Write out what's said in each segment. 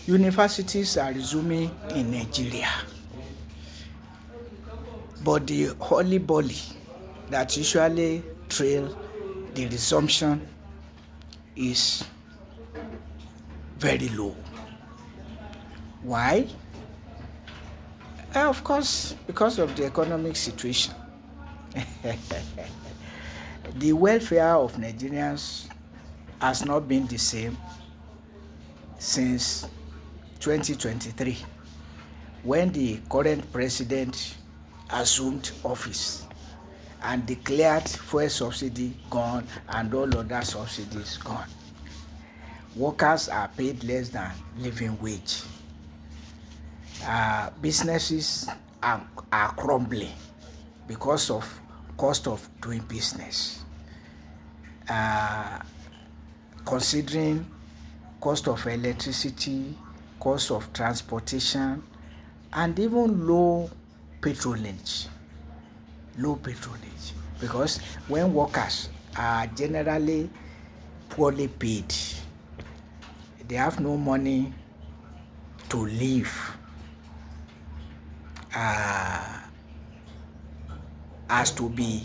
Universities are resuming in Nigeria, but the holy bolly that usually trail the resumption is very low. Why? Of course, because of the economic situation. The welfare of Nigerians has not been the same since 2023, when the current president assumed office and declared fuel subsidy gone and all other subsidies gone. Workers are paid less than living wage. Businesses are crumbling because of cost of doing business. Considering cost of electricity, cost of transportation, and even low patronage. Because when workers are generally poorly paid, they have no money to live as to be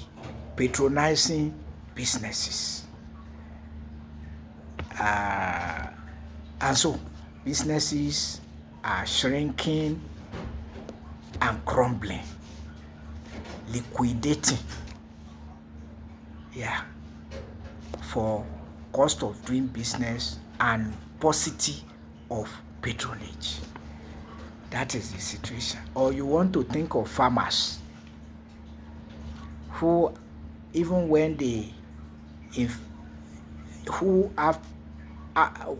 patronizing businesses. And so businesses are shrinking and crumbling, liquidating, for cost of doing business and paucity of patronage. That is the situation. Or you want to think of farmers who, even when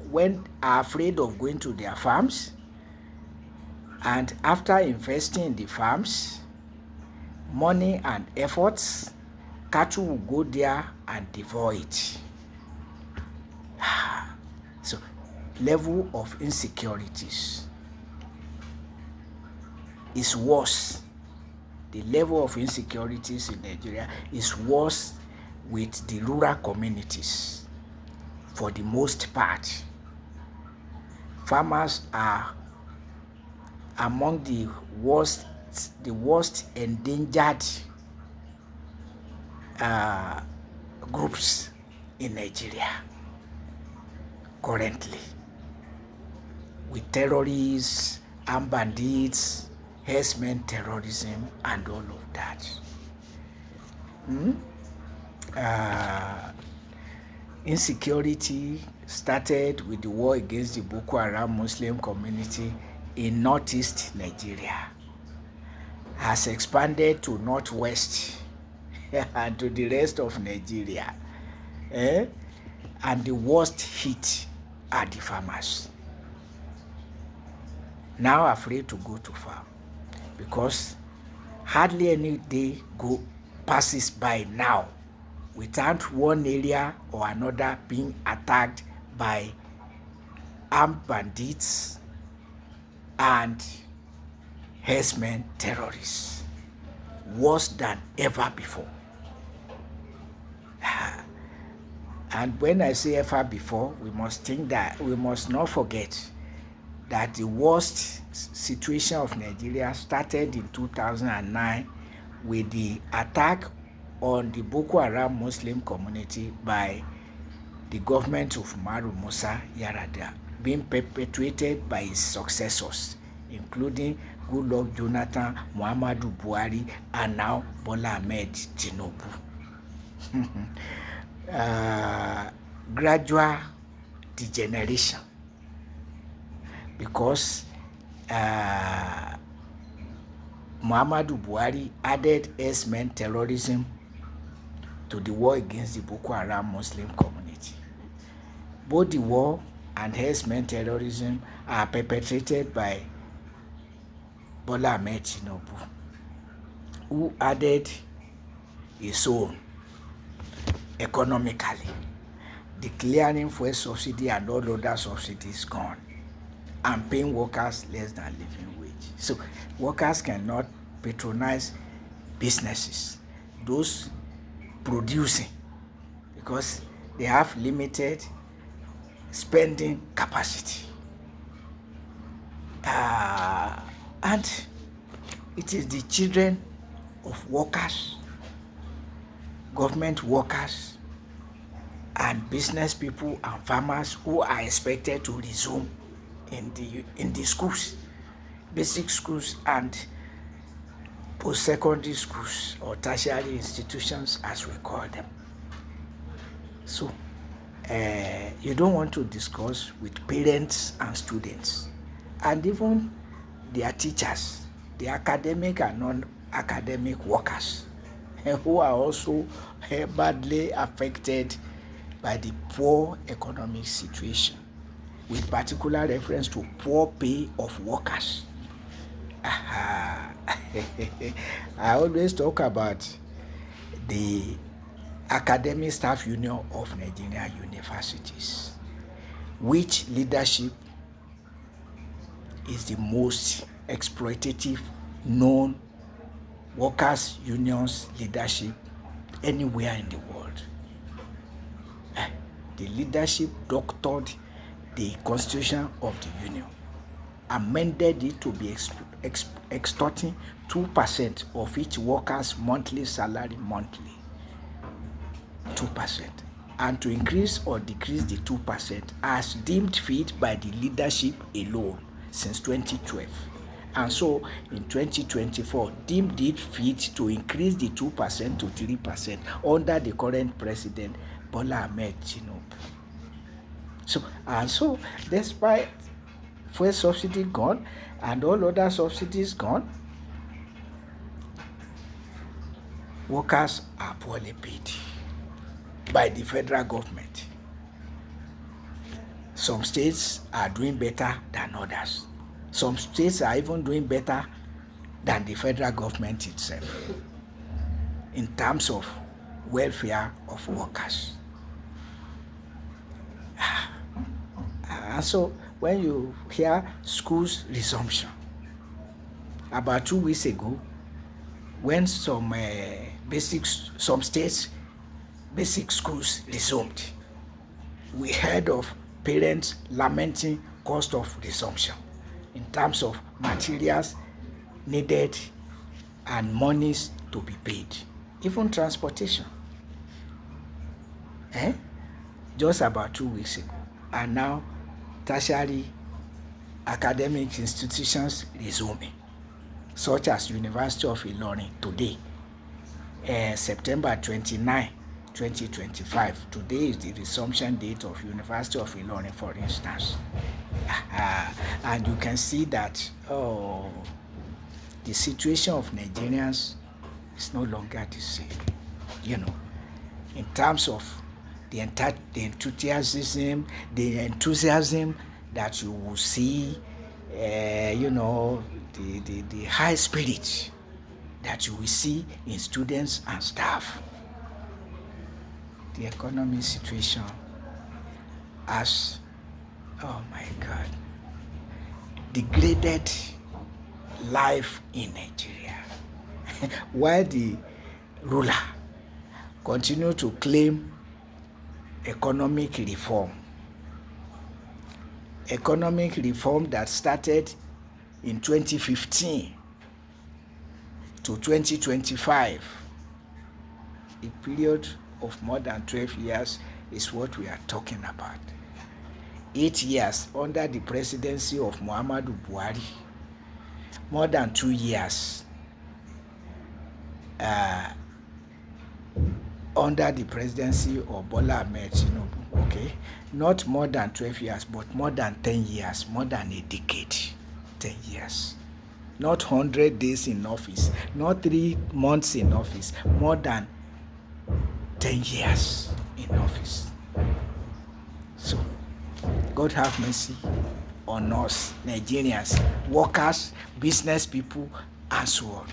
when are afraid of going to their farms, and after investing in the farms, money and efforts, cattle will go there and devour it. So, level of insecurities is worse. The level of insecurities in Nigeria is worse with the rural communities for the most part. Farmers are among the worst endangered groups in Nigeria currently, with terrorists, armed bandits, herdsmen terrorism, and all of that. Insecurity started with the war against the Boko Haram Muslim community in northeast Nigeria, has expanded to northwest and to the rest of Nigeria. And the worst hit are the farmers. Now afraid to go to farm, because hardly any day passes by now without one area or another being attacked by armed bandits and herdsmen terrorists, worse than ever before. And when I say ever before, we must not forget that the worst situation of Nigeria started in 2009 with the attack on the Boko Haram Muslim community by the government of Umaru Musa Yar'Adua, being perpetuated by his successors, including Goodluck Jonathan, Muhammadu Buhari, and now Bola Ahmed Tinubu. Gradual degeneration, because Muhammadu Buhari added herdsmen terrorism to the war against the Boko Haram Muslim community. Both the war and herdsmen terrorism are perpetrated by Bola Ahmed Tinubu, who added his own economically, declaring fuel subsidy and all other subsidies gone, and paying workers less than living wage. So workers cannot patronize businesses, those producing, because they have limited spending capacity. And it is the children of workers, government workers, and business people and farmers who are expected to resume in the schools, basic schools and post-secondary schools or tertiary institutions as we call them. So you don't want to discuss with parents and students and even their teachers, the academic and non-academic workers who are also badly affected by the poor economic situation, with particular reference to poor pay of workers. I always talk about the Academic Staff Union of Nigerian Universities, which leadership is the most exploitative known workers' unions leadership anywhere in the world. The leadership doctored the constitution of the union, amended it to be extorting 2% of each worker's monthly salary monthly. 2%, and to increase or decrease the 2% as deemed fit by the leadership alone since 2012. And so in 2024, deemed it fit to increase the 2% to 3% under the current president, Bola Ahmed Tinubu. So despite fuel subsidy gone and all other subsidies gone, workers are poorly paid by the federal government. Some states are doing better than others. Some states are even doing better than the federal government itself in terms of welfare of workers. And so when you hear schools resumption, about 2 weeks ago, when some states basic schools resumed, we heard of parents lamenting cost of resumption in terms of materials needed and monies to be paid, even transportation. Just about 2 weeks ago. And now tertiary academic institutions resuming, such as University of Ilorin today, September 29, 2025. Today is the resumption date of University of Ilorin, for instance. And you can see that the situation of Nigerians is no longer the same. In terms of the enthusiasm that you will see, the high spirit that you will see in students and staff. The economic situation has, oh my God, degraded life in Nigeria. While the ruler continue to claim economic reform that started in 2015 to 2025, a period of more than 12 years is what we are talking about. 8 years under the presidency of Muhammadu Buhari, more than 2 years under the presidency of Bola Ahmed Tinubu, okay? Not more than 12 years, but more than 10 years, more than a decade, 10 years. Not 100 days in office, not 3 months in office, more than 10 years in office. So, God have mercy on us, Nigerians, workers, business people, and so on.